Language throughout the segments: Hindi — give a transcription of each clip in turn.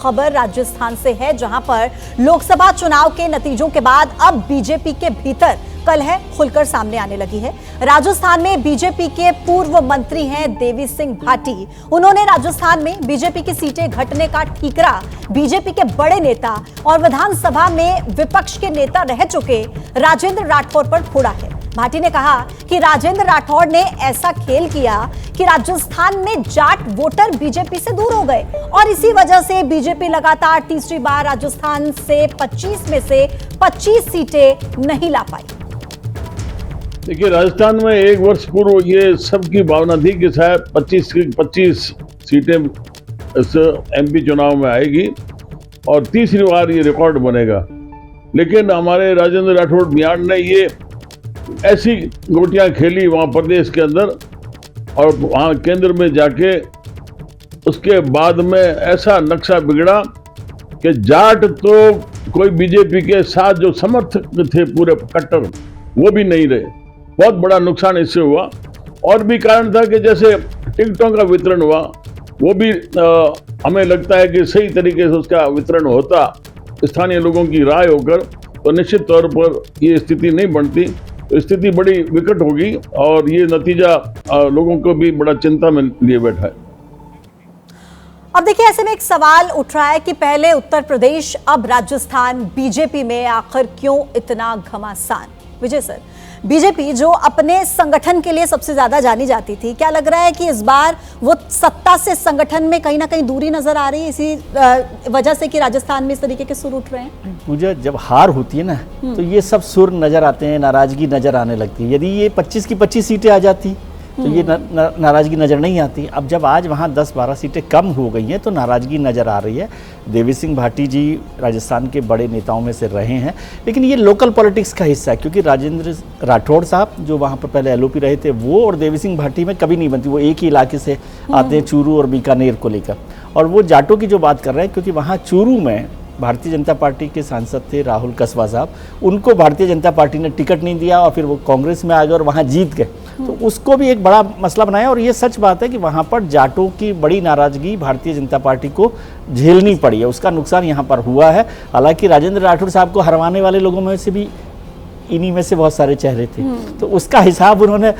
खबर राजस्थान से है, जहां पर लोकसभा चुनाव के नतीजों के बाद अब बीजेपी के भीतर कलह खुलकर सामने आने लगी है। राजस्थान में बीजेपी के पूर्व मंत्री हैं देवी सिंह भाटी। उन्होंने राजस्थान में बीजेपी की सीटें घटने का ठीकरा बीजेपी के बड़े नेता और विधानसभा में विपक्ष के नेता रह चुके राजेंद्र राठौड़ पर फोड़ा है। भाटी ने कहा कि राजेंद्र राठौड़ ने ऐसा खेल किया कि राजस्थान में जाट वोटर बीजेपी से दूर हो गए और इसी वजह से बीजेपी लगातार तीसरी बार राजस्थान से 25 में से 25 सीटें नहीं ला पाई। देखिए, राजस्थान में एक वर्ष पूर्व ये सबकी भावना थी कि शायद 25 सीटें इस एमपी चुनाव में आएगी और तीसरी बार ये रिकॉर्ड बनेगा। लेकिन हमारे राजेंद्र राठौड़ मियाँ ने ये ऐसी गोटियां खेली वहाँ प्रदेश के अंदर और वहाँ केंद्र में जाके उसके बाद में ऐसा नक्शा बिगड़ा कि जाट तो कोई बीजेपी के साथ जो समर्थक थे पूरे कट्टर वो भी नहीं रहे। बहुत बड़ा नुकसान इससे हुआ। और भी कारण था कि जैसे टिकटों का वितरण हुआ, वो भी हमें लगता है कि सही तरीके से उसका वितरण होता स्थानीय लोगों की राय होकर तो निश्चित तौर पर ये स्थिति नहीं बनती। तो स्थिति बड़ी विकट होगी और ये नतीजा लोगों को भी बड़ा चिंता में लिए बैठा है। अब देखिए, ऐसे में एक सवाल उठ रहा है कि पहले उत्तर प्रदेश, अब राजस्थान, बीजेपी में आखिर क्यों इतना घमासान? विजय सर, बीजेपी जो अपने संगठन के लिए सबसे ज्यादा जानी जाती थी, क्या लग रहा है कि इस बार वो सत्ता से संगठन में कहीं ना कहीं दूरी नजर आ रही है इसी वजह से कि राजस्थान में इस तरीके के सुर उठ रहे हैं? मुझे जब हार होती है ना तो ये सब सुर नजर आते हैं, नाराजगी नजर आने लगती है। यदि ये 25 की 25 सीटें आ जाती तो ये नाराजगी नज़र नहीं आती। अब जब आज वहाँ 10-12 सीटें कम हो गई हैं तो नाराजगी नज़र आ रही है। देवी सिंह भाटी जी राजस्थान के बड़े नेताओं में से रहे हैं, लेकिन ये लोकल पॉलिटिक्स का हिस्सा है क्योंकि राजेंद्र राठौड़ साहब जो वहाँ पर पहले एलओपी रहे थे वो और देवी सिंह भाटी में कभी नहीं बनती। वो एक ही इलाके से आते हैं, चूरू और बीकानेर को लेकर। और वो जाटों की जो बात कर रहे हैं क्योंकि वहाँ चूरू में भारतीय जनता पार्टी के सांसद थे राहुल कसवा साहब, उनको भारतीय जनता पार्टी ने टिकट नहीं दिया और फिर वो कांग्रेस में आ गए और वहाँ जीत गए। तो उसको भी एक बड़ा मसला बनाया और ये सच बात है कि वहाँ पर जाटों की बड़ी नाराजगी भारतीय जनता पार्टी को झेलनी पड़ी है, उसका नुकसान यहाँ पर हुआ है। हालांकि राजेंद्र राठौड़ साहब को हरवाने वाले लोगों में से भी इन्हीं में से बहुत सारे चेहरे थे, तो उसका हिसाब उन्होंने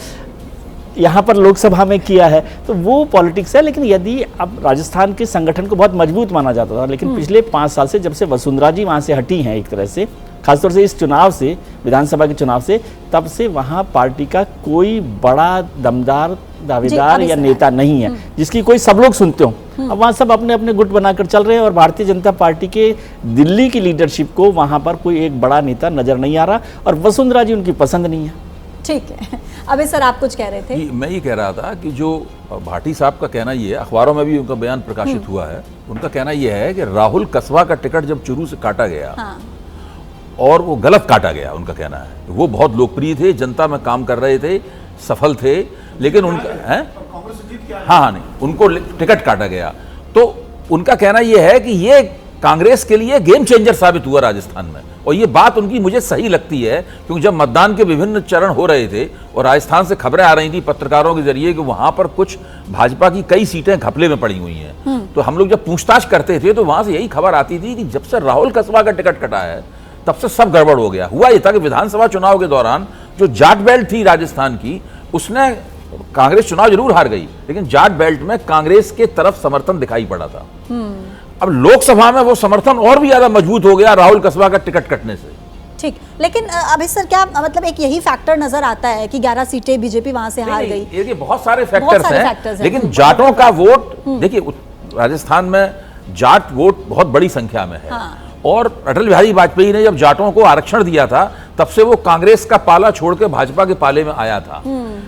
यहाँ पर लोकसभा में किया है। तो वो पॉलिटिक्स है। लेकिन यदि अब राजस्थान के संगठन को बहुत मजबूत माना जाता था, लेकिन पिछले 5 साल से जब से वसुंधरा जी वहाँ से हटी हैं एक तरह से, खासतौर से इस चुनाव से, विधानसभा के चुनाव से, तब से वहाँ पार्टी का कोई बड़ा दमदार दावेदार या नेता नहीं है जिसकी कोई सब लोग सुनते हों। अब वहाँ सब अपने अपने गुट बनाकर चल रहे हैं और भारतीय जनता पार्टी के दिल्ली की लीडरशिप को वहाँ पर कोई एक बड़ा नेता नजर नहीं आ रहा और वसुंधरा जी उनकी पसंद नहीं है। ठीक है, अभी सर आप कुछ कह रहे थे। मैं ये कह रहा था कि जो भाटी साहब का कहना ये है, अखबारों में भी उनका बयान प्रकाशित हुआ है, उनका कहना यह है कि राहुल कसवा का टिकट जब चूरू से काटा गया और वो गलत काटा गया, उनका कहना है वो बहुत लोकप्रिय थे, जनता में काम कर रहे थे, सफल थे, लेकिन उनका हाँ नहीं, उनको टिकट काटा गया। तो उनका कहना यह है कि ये कांग्रेस के लिए गेम चेंजर साबित हुआ राजस्थान में, और ये बात उनकी मुझे सही लगती है क्योंकि जब मतदान के विभिन्न चरण हो रहे थे और राजस्थान से खबरें आ रही थी पत्रकारों के जरिए कि वहां पर कुछ भाजपा की कई सीटें घपले में पड़ी हुई हैं, तो हम लोग जब पूछताछ करते थे तो वहां से यही खबर आती थी कि जब से राहुल कसवा का टिकट कटा है तब से सब गड़बड़ हो गया। हुआ ये था कि विधानसभा चुनाव के दौरान जो जाट बेल्ट थी राजस्थान की, उसने कांग्रेस चुनाव जरूर हार गई लेकिन जाट बेल्ट में कांग्रेस के तरफ समर्थन दिखाई पड़ा था। अब लोकसभा में वो समर्थन और भी ज्यादा मजबूत हो गया राहुल कसवा का टिकट कटने से। ठीक, लेकिन अभी सर क्या मतलब एक यही फैक्टर नजर आता है कि 11 सीटें बीजेपी वहां से हार गई? ये बहुत सारे फैक्टर्स हैं, लेकिन जाटों का वोट देखिए, राजस्थान में जाट वोट बहुत बड़ी संख्या में है। और अटल बिहारी वाजपेयी ने जब जाटों को आरक्षण दिया था तब से वो कांग्रेस का पाला छोड़ के भाजपा के पाले में आया था,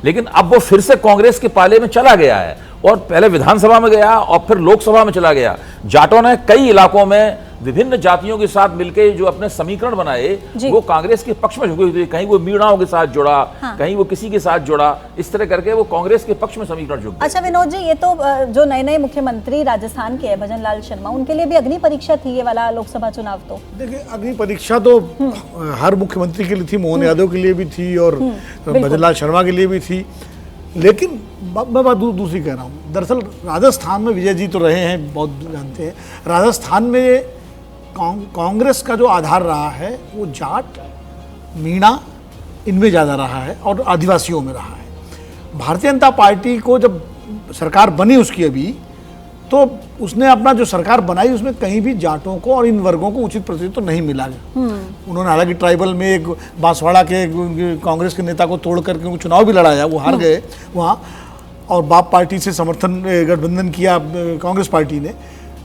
लेकिन अब वो फिर से कांग्रेस के पाले में चला गया है और पहले विधानसभा में गया और फिर लोकसभा में चला गया। जाटों ने कई इलाकों में विभिन्न जातियों के साथ मिलकर जो अपने समीकरण बनाए वो कांग्रेस के पक्ष में झुके हुए थे। कहीं वो मीणाओं के साथ जुड़ा, कहीं वो किसी के साथ जुड़ा, इस तरह करके वो कांग्रेस के पक्ष में समीकरण झुक गए। अच्छा विनोद जी, ये तो जो नए नए मुख्यमंत्री राजस्थान के हैं भजन लाल शर्मा, उनके लिए भी अग्नि परीक्षा थी ये वाला लोकसभा चुनाव? तो देखिए, अग्नि परीक्षा तो हर मुख्यमंत्री के लिए थी, मोहन यादव के लिए भी थी और भजन लाल शर्मा के लिए भी थी। लेकिन मैं बात दूसरी कह रहा हूँ। दरअसल राजस्थान में विजय जी तो रहे हैं, बहुत जानते हैं, राजस्थान में कांग्रेस का जो आधार रहा है वो जाट, मीणा, इनमें ज़्यादा रहा है और आदिवासियों में रहा है। भारतीय जनता पार्टी को जब सरकार बनी उसकी अभी, तो उसने अपना जो सरकार बनाई उसमें कहीं भी जाटों को और इन वर्गों को उचित प्रतिनिधित्व तो नहीं मिला। उन्होंने हालांकि ट्राइबल में एक बांसवाड़ा के कांग्रेस के नेता को तोड़ करके उनको चुनाव भी लड़ाया, वो हार गए वहाँ, और बाप पार्टी से समर्थन गठबंधन किया कांग्रेस पार्टी ने।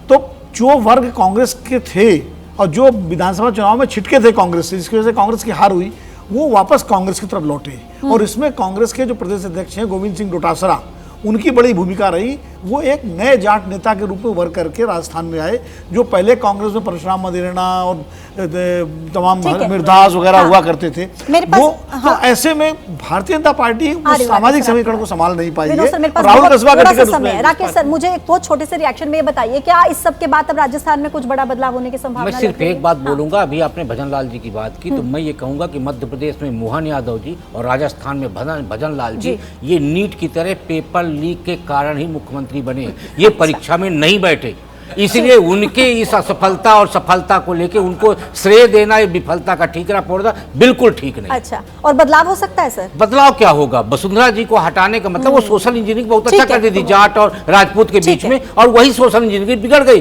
तो जो वर्ग कांग्रेस के थे और जो विधानसभा चुनाव में छिटके थे कांग्रेस से, जिसकी वजह से कांग्रेस की हार हुई, वो वापस कांग्रेस की तरफ लौटे। और इसमें कांग्रेस के जो प्रदेश अध्यक्ष हैं गोविंद सिंह डोटासरा, उनकी बड़ी भूमिका रही। वो एक नए जाट नेता के रूप में उभर करके राजस्थान में आए, जो पहले कांग्रेस में परशुराम मदेरणा और तमाम मिर्धास वगैरह हुआ करते थे। वो तो ऐसे में भारतीय जनता पार्टी उस सामाजिक समीकरण को संभाल नहीं पाई है। राहुल कस्बा का टिकट उसमें। राकेश सर, मुझे एक बहुत छोटे से रिएक्शन में ये बताइए, क्या इस सब के बाद अब राजस्थान में कुछ बड़ा बदलाव होने की संभावना? मैं सिर्फ एक बात बोलूंगा, अभी आपने भजन लाल जी की बात की, तो मैं ये कहूंगा कि मध्य प्रदेश में मोहन यादव जी और राजस्थान में भजन लाल जी, ये नीट की तरह पेपर लीक के कारण ही मुख्यमंत्री बने, ये परीक्षा में नहीं बैठे। इसलिए उनके इस असफलता और सफलता को लेके उनको श्रेय देना, ये विफलता का ठीकरा फोड़ना बिल्कुल ठीक नहीं। अच्छा, और बदलाव हो सकता है सर? बदलाव क्या होगा? वसुंधरा जी को हटाने का मतलब वो सोशल इंजीनियरिंग बहुत अच्छा करती थी जाट और राजपूत के बीच में, और वही सोशल इंजीनियरिंग बिगड़ गई।